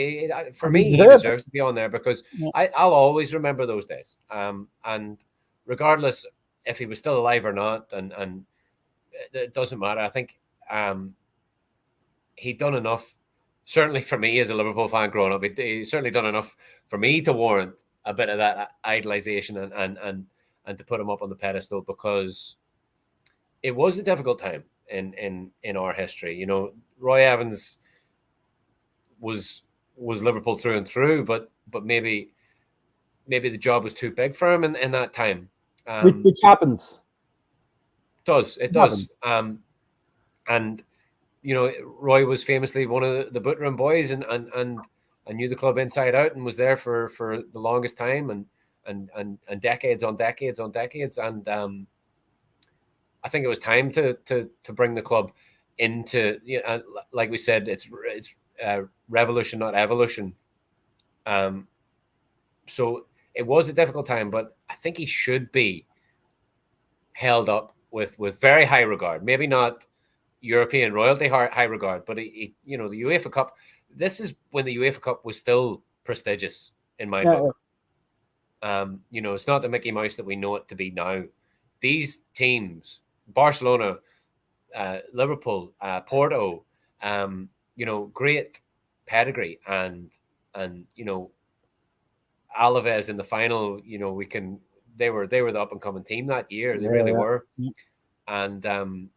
for me, he deserves to be on there because I'll always remember those days. And regardless if he was still alive or not, and it doesn't matter. I think he'd done enough, certainly for me as a Liverpool fan growing up. He's certainly done enough for me to warrant a bit of that idolization and to put him up on the pedestal, because it was a difficult time in our history. Roy Evans was Liverpool through and through, but maybe the job was too big for him in that time. Which happens. It does. And Roy was famously one of the boot room boys and knew the club inside out and was there for the longest time and decades on decades on decades. And I think it was time to bring the club into, like we said, it's revolution, not evolution. So it was a difficult time, but I think he should be held up with very high regard. Maybe not European royalty high regard, but the UEFA Cup. This is when the UEFA Cup was still prestigious in my book. It's not the Mickey Mouse that we know it to be now. These teams, Barcelona, Liverpool, Porto, great pedigree, and Alaves in the final. They were the up and coming team that year. They really were, and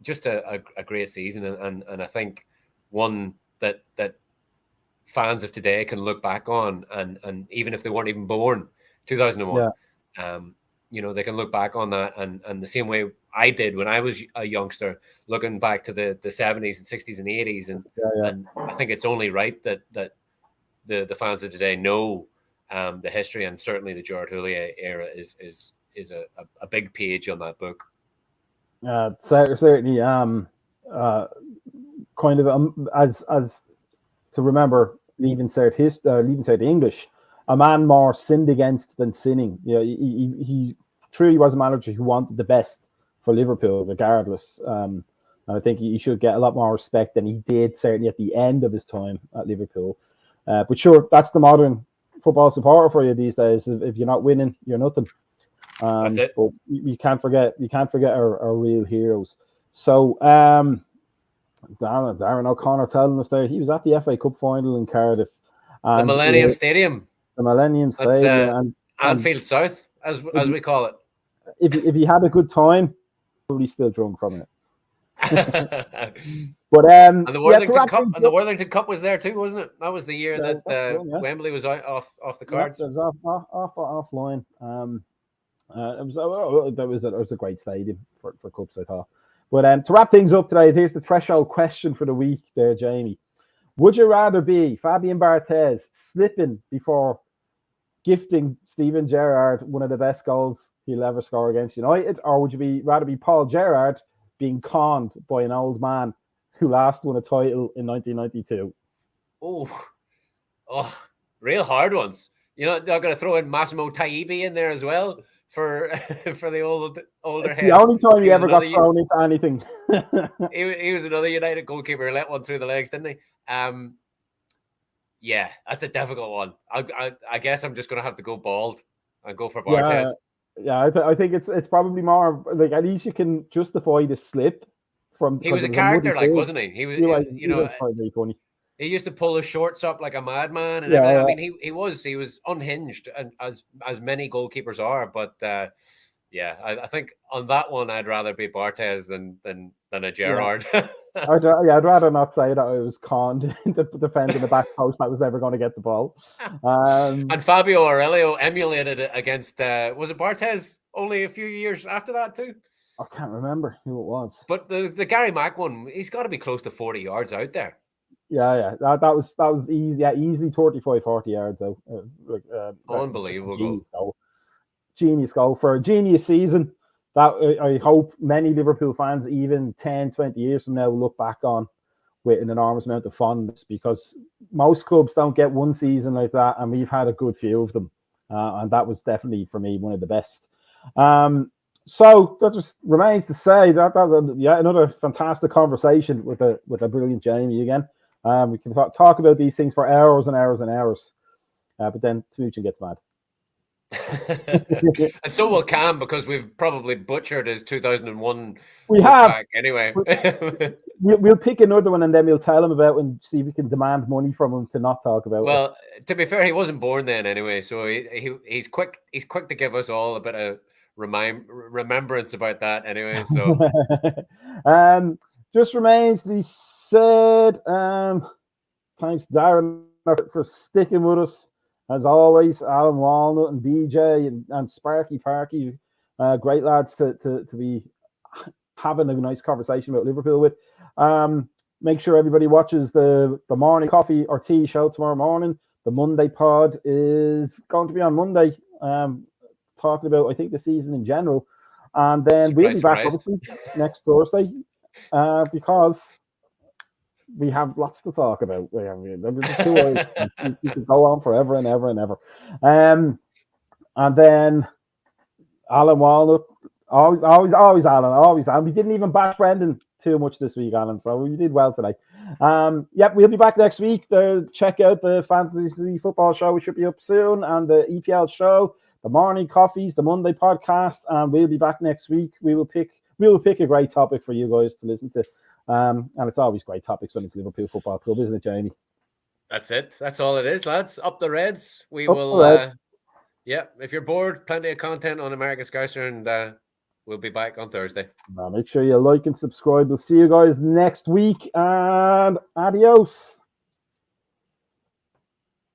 just a great season, and I think one that fans of today can look back on, and even if they weren't even born 2001, they can look back on that and the same way I did when I was a youngster, looking back to the 70s and 60s and 80s, and I think it's only right that the fans of today know the history, and certainly the Jared Houllier era is a big page on that book. Certainly, kind of as to remember, leaving cert English, a man more sinned against than sinning. He truly was a manager who wanted the best for Liverpool, regardless. And I think he should get a lot more respect than he did, certainly at the end of his time at Liverpool. But sure, that's the modern football supporter for you these days. If you're not winning, you're nothing. That's it. But you can't forget our real heroes. So Darren O'Connor telling us there he was at the FA Cup final in Cardiff. And, the Millennium Stadium. The Millennium Stadium. Anfield South, as we call it. If he had a good time, probably still drunk from it. But and the Worthington Cup was there too, wasn't it? That was the year that Wembley was off the cards. It was offline. It was a great stadium for cups, I thought. But to wrap things up today, here's the threshold question for the week there, Jamie. Would you rather be Fabian Barthez slipping before gifting Steven Gerrard one of the best goals he'll ever score against United, or would you rather be Paul Gerrard being conned by an old man who last won a title in 1992? real hard ones. You know, they're going to throw in Massimo Taibbi in there as well for for the older It's the heads. only time he ever got another, thrown into anything. he was another United goalkeeper who let one through the legs, didn't he? Yeah, that's a difficult one. I guess I'm just going to have to go bald and go for Barthez. Yeah, I think it's probably more like at least you can justify the slip from. He was a character, like, wasn't he? He was, he was quite very funny. He used to pull his shorts up like a madman and everything. I mean, he was unhinged, and as many goalkeepers are. But yeah, I think on that one I'd rather be Barthez than a Gerrard. Yeah. I'd rather not say that I was conned into defending the back post that was never going to get the ball. And Fabio Aurelio emulated it against was it Barthez only a few years after that too? I can't remember who it was. But the Gary Mack one, he's got to be close to 40 yards out there. Yeah. That was easy. Yeah, easily 35, 40 yards out. Unbelievable goal. Genius goal for a genius season. That I hope many Liverpool fans, even 10, 20 years from now, look back on with an enormous amount of fondness, because most clubs don't get one season like that, and we've had a good few of them. And that was definitely, for me, one of the best. So that just remains to say that was another fantastic conversation with a brilliant Jamie again. We can talk about these things for hours and hours and hours, but then Smooching gets mad. And so will Cam, because we've probably butchered his 2001. We have anyway. We'll pick another one and then we'll tell him about it and see if we can demand money from him to not talk about it. Well, to be fair, he wasn't born then anyway, so he's quick. He's quick to give us all a bit of remembrance about that anyway. So just remains to be said. Thanks, Darren, for sticking with us. As always, Alan Walnut and BJ and Sparky Parky, great lads to be having a nice conversation about Liverpool with. Make sure everybody watches the morning coffee or tea show tomorrow morning. The Monday pod is going to be on Monday, talking about, I think, the season in general. And then we'll be back obviously next Thursday, because we have lots to talk about. I mean, you could go on forever and ever and ever. And then Alan Walnut, always Alan. We didn't even bash Brendan too much this week, Alan, so we did well today. We'll be back next week. Check out the Fantasy Football Show, which should be up soon, and the EPL show, the Morning Coffees, the Monday podcast, and we'll be back next week. We will pick a great topic for you guys to listen to. And it's always great topics when it's Liverpool Football Club, isn't it, Jamie? That's it. That's all it is, lads. Up the Reds. If you're bored, plenty of content on American Scouser, and we'll be back on Thursday. Make sure you like and subscribe. We'll see you guys next week, and adios.